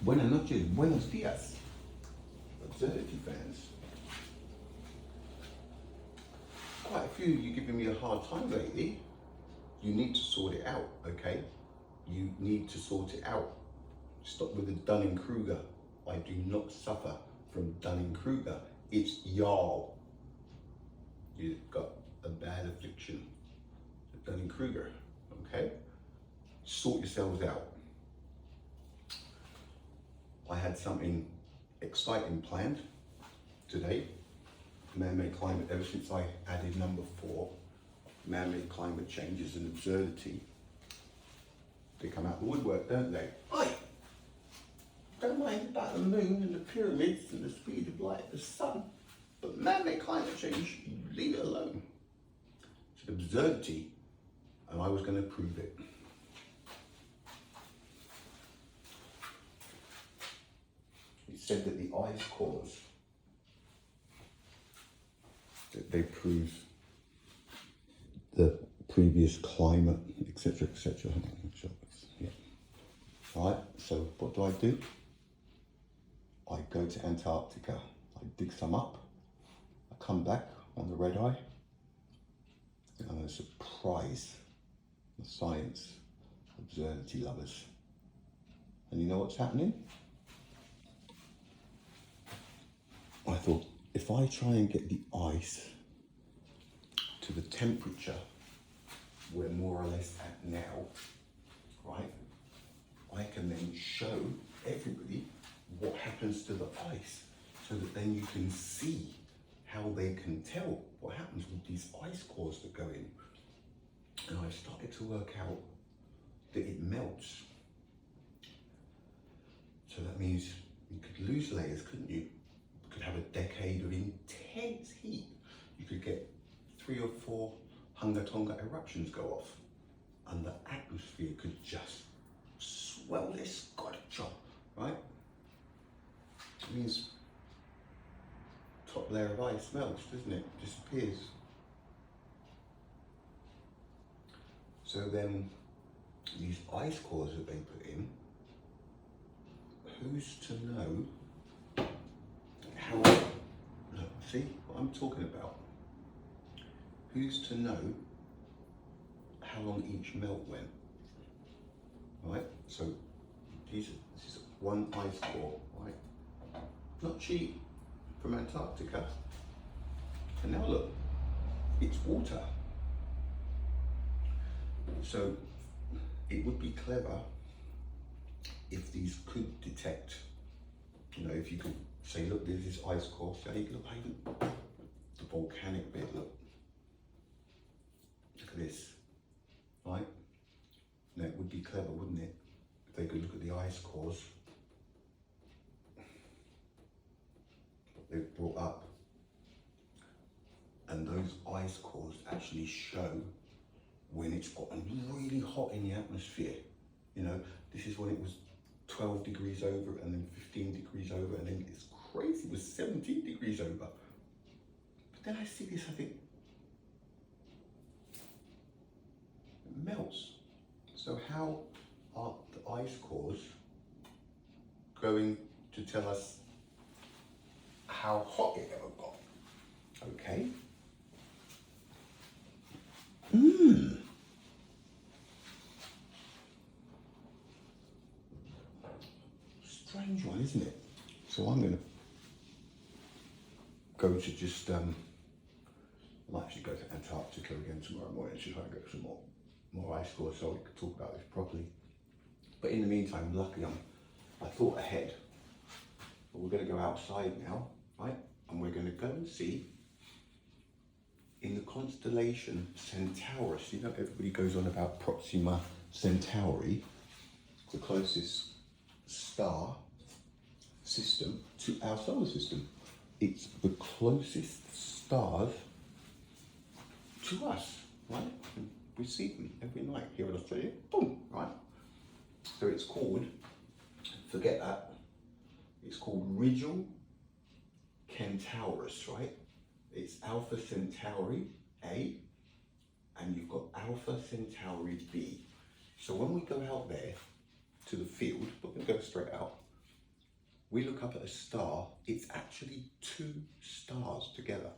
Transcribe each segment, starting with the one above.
Buenas noches, buenos días, observatory fans. Quite a few of you giving me a hard time lately. You need to sort it out, okay? You need to sort it out. Stop with the Dunning-Kruger. I do not suffer from Dunning-Kruger. It's y'all. You've got a bad affliction, the Dunning-Kruger, okay? Sort yourselves out. I had something exciting planned today. Man-made climate, ever since I added number 4, man-made climate change is an absurdity. They come out the woodwork, don't they? Oi! Don't mind about the moon and the pyramids and the speed of light of the sun, but man-made climate change, you leave it alone. It's an absurdity, and I was going to prove it. It said that the ice cores, that they prove the previous climate, etc., etc. Yeah. Right, so what do? I go to Antarctica, I dig some up, I come back on the red eye, and I'm going to surprise the science absurdity lovers. And you know what's happening? I thought, if I try and get the ice to the temperature we're more or less at now, right, I can then show everybody what happens to the ice, so that then you can see how they can tell what happens with these ice cores that go in. And I've started to work out that it melts. So that means you could lose layers, couldn't you? You could have a decade of intense heat. You could get 3 or 4 Hunga Tonga eruptions go off, and the atmosphere could just swell this scotcha, right? It means top layer of ice melts, doesn't it? Disappears. So then these ice cores that they put in, who's to know how, look, see what I'm talking about? Who's to know how long each melt went? Right? So this is one ice core, right? Not cheap, from Antarctica. And now look, it's water. So it would be clever if these could detect, you know, if you could say, look, there's this ice core, say, look, even the volcanic bit, look at this, right? Now it would be clever, wouldn't it, if they could look at the ice cores they've brought up, and those ice cores actually show when it's gotten really hot in the atmosphere. You know, this is when it was 12 degrees over, and then 15 degrees over, and then it's crazy, it was 17 degrees over. But then I see this, I think, it melts. So how are the ice cores going to tell us how hot it ever got? Okay. Strange one, isn't it? So I'm going to go to just, I might actually go to Antarctica again tomorrow morning to try and get some more ice cores so we could talk about this properly. But in the meantime, luckily I thought ahead. But we're going to go outside now, right? And we're going to go and see in the constellation Centauri. You know, everybody goes on about Proxima Centauri, the closest star system to our solar system. It's the closest stars to us, right? We see them every night here in Australia, boom, right? So it's called, forget that, it's called Rigil Kentaurus, right? It's Alpha Centauri A, and you've got Alpha Centauri B. So when we go out there to the field, we're going to go straight out, we look up at a star, it's actually two stars together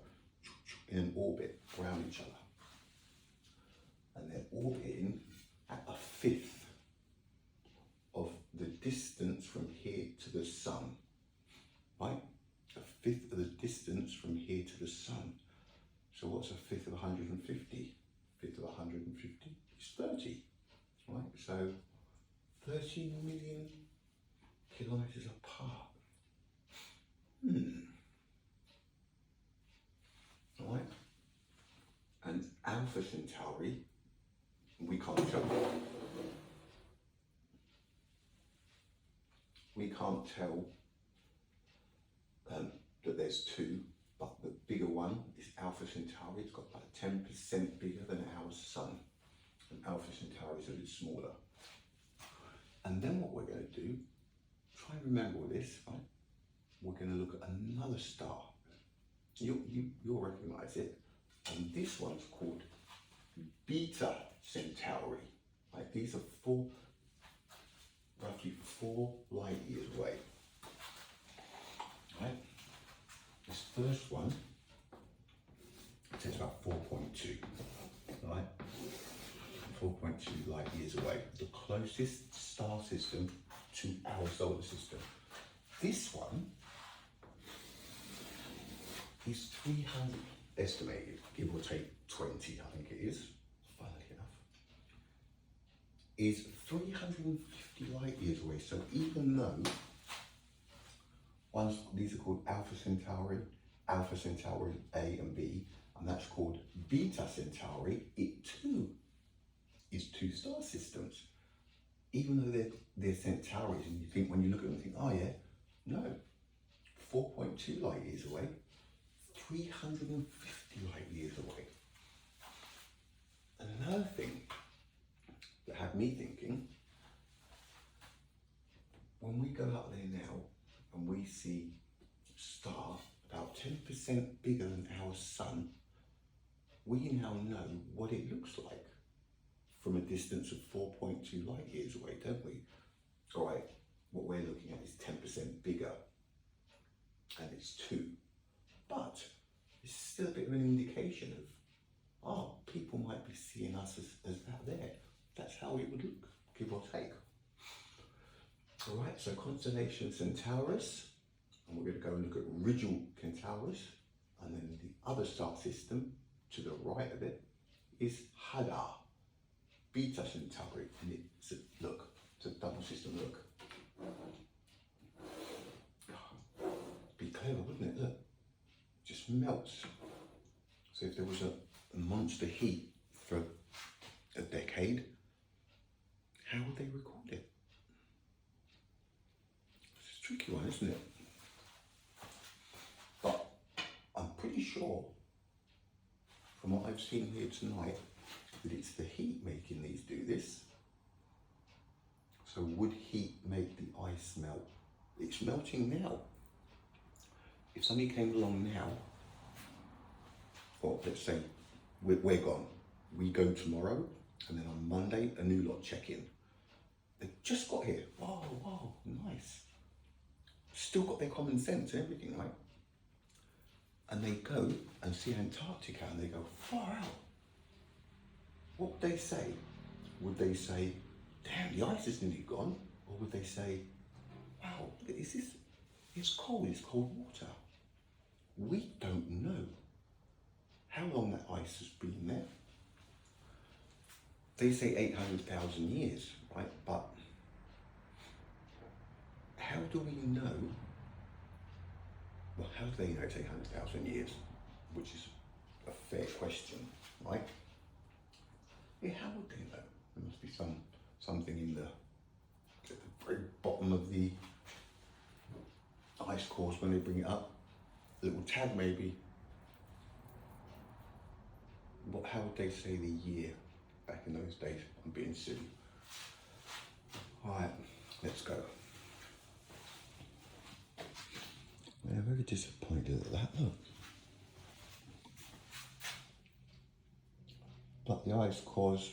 in an orbit around each other. And they're orbiting at a fifth of the distance from here to the sun, right? A fifth of the distance from here to the sun. So what's a fifth of 150? Fifth of 150 is 30, right? So 30 million kilometers apart. Right? And Alpha Centauri, we can't tell. We can't tell that there's two, but the bigger one is Alpha Centauri. It's got about 10% bigger than our sun. And Alpha Centauri is a little smaller. And then what we're going to do, try and remember this, right? We're going to look at another star. You'll recognize it. And this one's called Beta Centauri. Like these are roughly 4 light years away. Right? This first one, it says about 4.2, right? 4.2 light years away. The closest star system to our solar system. This one is 300, estimated, give or take 20, I think it is, funnily enough, is 350 light years away. So even though these are called Alpha Centauri A and B, and that's called Beta Centauri, it too is 2 star systems. Even though they're Centauris, and you think, when you look at them, you think, oh yeah, no, 4.2 light years away, 350 light years away. And another thing that had me thinking, when we go out there now and we see a star about 10% bigger than our sun, we now know what it looks like from a distance of 4.2 light years away, don't we? All right, what we're looking at is 10% bigger, and it's 2. But it's still a bit of an indication of, oh, people might be seeing us as that there. That's how it would look, give or take. All right, so constellation Centaurus, and we're going to go and look at Rigil Centaurus, and then the other star system to the right of it is Hadar, Beta Centauri, and it's a double system, look. Be clever, wouldn't it? Look, just melts. So if there was a monster heat for a decade, how would they record it? It's a tricky one, isn't it? But I'm pretty sure, from what I've seen here tonight, that it's the heat making these do this. So would heat make the ice melt? It's melting now. If somebody came along now, or let's say we're gone, we go tomorrow, and then on Monday a new lot check in. They just got here. Oh, wow, nice. Still got their common sense and everything, right? And they go and see Antarctica and they go, far out. What would they say? Would they say, damn, the ice is nearly gone? Or would they say, wow, look at this, it's cold water. We don't know how long that ice has been there. They say 800,000 years, right? But how do we know? Well, how do they know it's 800,000 years? Which is a fair question, right? Yeah, how would they know? There must be something in at the very bottom of the ice cores when they bring it up. A little tag maybe. How would they say the year back in those days? I'm being silly. Alright, let's go. They're very disappointed at that, look. But the ice cores,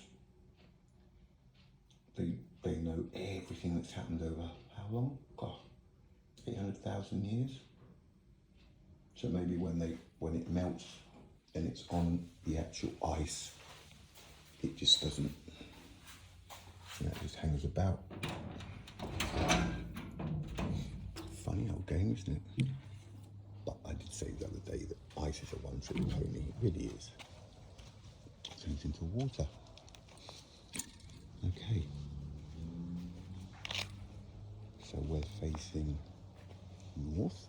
they know everything that's happened over how long? God, 800,000 years. So maybe when it melts and it's on the actual ice, it just doesn't, it just hangs about. Funny old game, isn't it? But I did say the other day that ice is a one-trick pony. It really is. It turns into water. Okay. So we're facing north.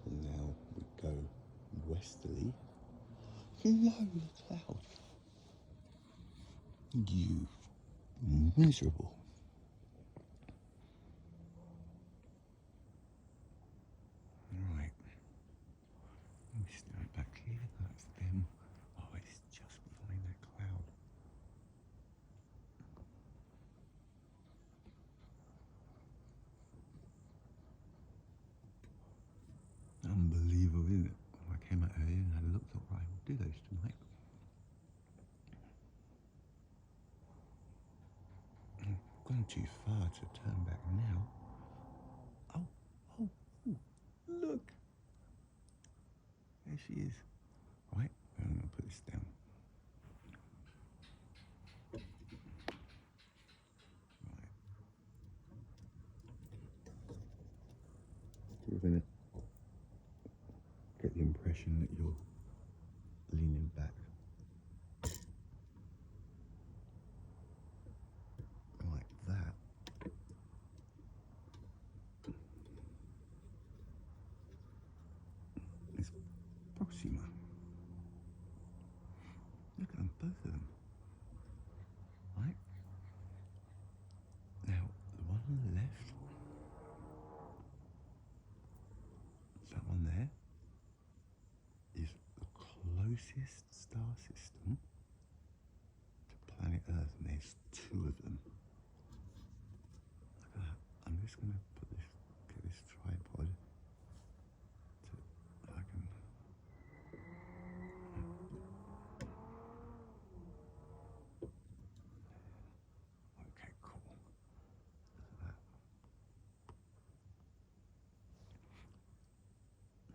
And now we go westerly. No, the clouds. You miserable. Right. Let me start back here. That's them. Oh, it's just behind that cloud. Unbelievable, isn't it? I came out earlier and I looked up, right, we'll do those tonight. I've gone too far to turn back now. Oh, look. There she is. Right, I'm going to put this down. Right. You're going to get the impression that you're leaning back. Like that. It's Proxima. Look at them, both of them. Right? Now, the one on the left, that one there, is the closest star system to planet Earth, and there's two of them. Look at that. I'm just going to get this tripod so I can. Okay, cool. Look at that.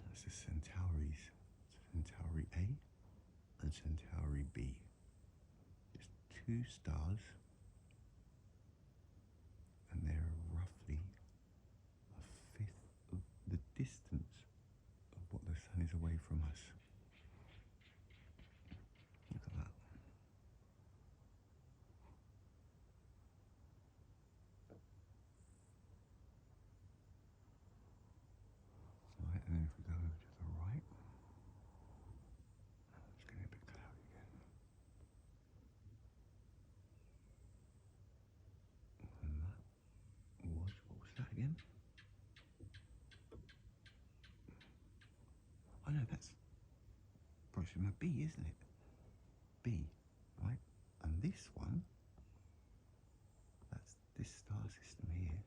That's the Centauris. Centauri A and Centauri B. It's two stars, and they're roughly a fifth of the distance of what the sun is away from us. Look at that. Right, and then if we go over to the right, it's getting a bit cloudy again. And that was, what was that again? Oh no, that's Proxima B, isn't it? B, right? And this one, that's this star system here,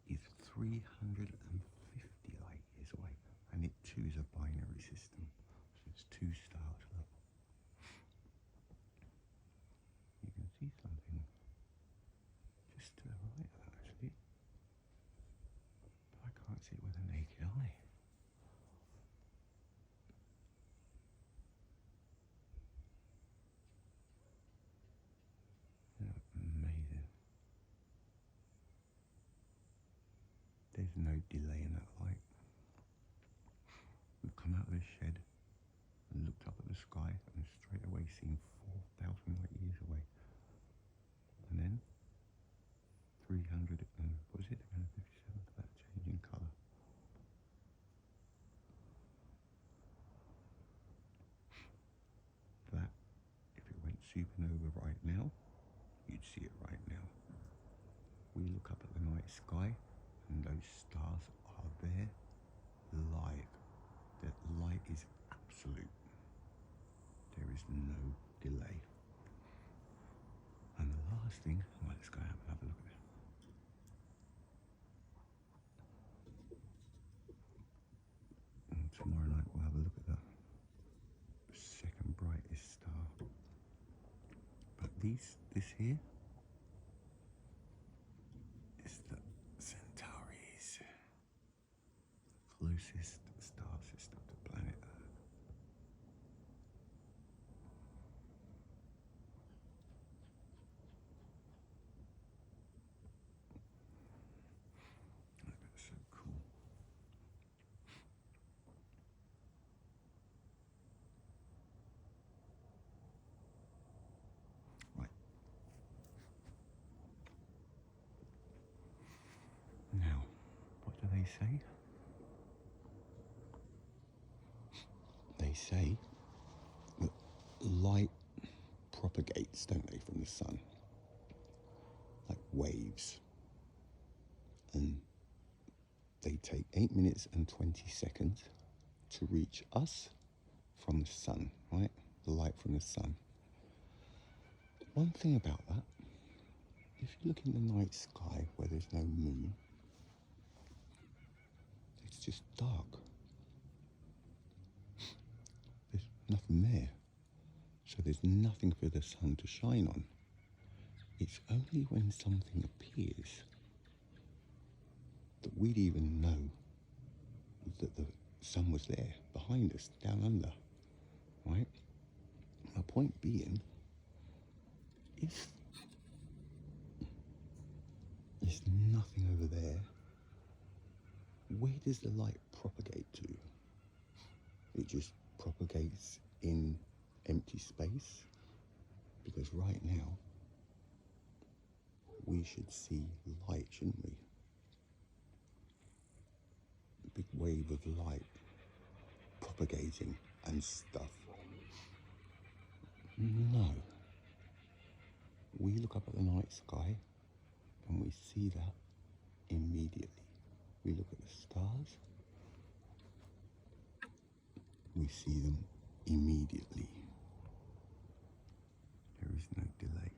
is 350 light years away. And it too is a binary system. So it's two stars, look. You can see something just to the right of that actually. But I can't see it with a naked eye. Amazing. There's no delay in that light. We've come out of the shed and looked up at the sky and straight away seen 4,000 light years away. And then 300 and, what was it, 357 for that change in colour. That, if it went supernova right now, you'd see it right now. We look up at the night sky and those stars are there live. That light is absolute. There is no delay. And the last thing, well, let's go out and have a look at it. And tomorrow night we'll have a look at the second brightest star. But this here is the closest star system to planet Earth. That's so cool. Right. Now, what do they say? They say that light propagates, don't they, from the sun, like waves. And they take 8 minutes and 20 seconds to reach us from the sun, right? The light from the sun. One thing about that, if you look in the night sky where there's no moon, it's just dark. There's nothing there. So there's nothing for the sun to shine on. It's only when something appears that we'd even know that the sun was there, behind us, down under, right? My point being, if there's nothing over there, where does the light propagate to? It just propagates in empty space? Because right now, we should see light, shouldn't we? A big wave of light propagating and stuff. No. We look up at the night sky and we see that immediately. We look at the stars, we see them immediately. There is no delay.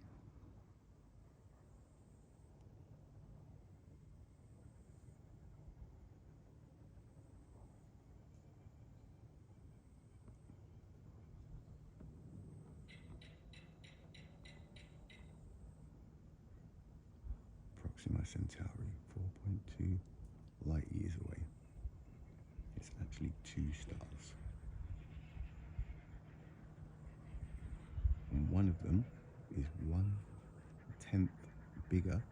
Proxima Centauri, 4.2 light years away. It's actually 2 stars. And one of them is 1/10 bigger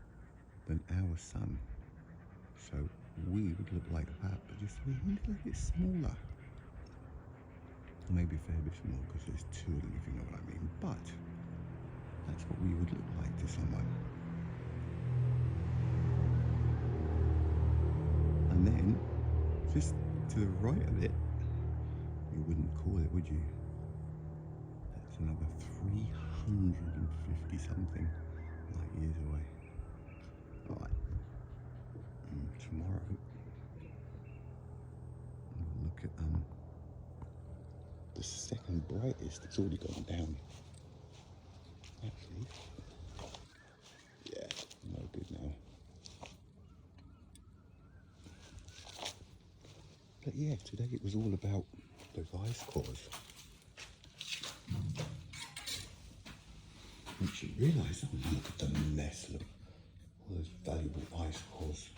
than our sun. So we would look like that, but just a little bit smaller. Maybe a fair bit smaller because there's 2 of them, if you know what I mean. But that's what we would look like to someone. And then, just to the right of it, you wouldn't call it, would you? That's another 350 something light years away. Alright. Tomorrow, we'll look at the second brightest. It's already gone down. Actually, yeah, no good now. But yeah, today it was all about those ice cores. Once you realise, oh, look at the mess, look, all those valuable ice cores.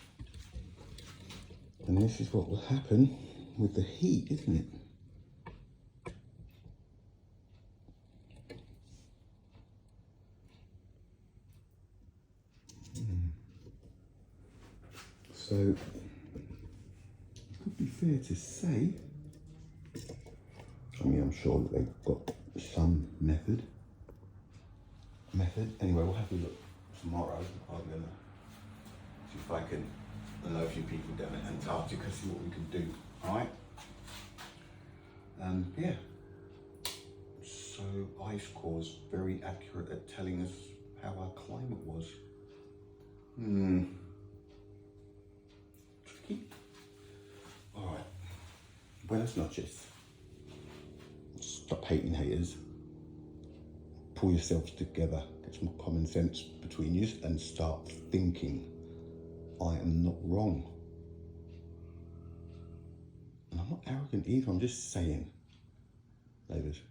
And this is what will happen with the heat, isn't it? So, it could be fair to say, I mean, I'm sure that they've got some method. Anyway, we'll have a look tomorrow. I'm going to see if I can, I know a few people down in Antarctica, see what we can do, alright? Yeah. So, ice cores, very accurate at telling us how our climate was. Tricky. Alright. Buenas noches. Stop hating haters. Pull yourselves together. Get some common sense between you and start thinking. I am not wrong. And I'm not arrogant either, I'm just saying. Laters.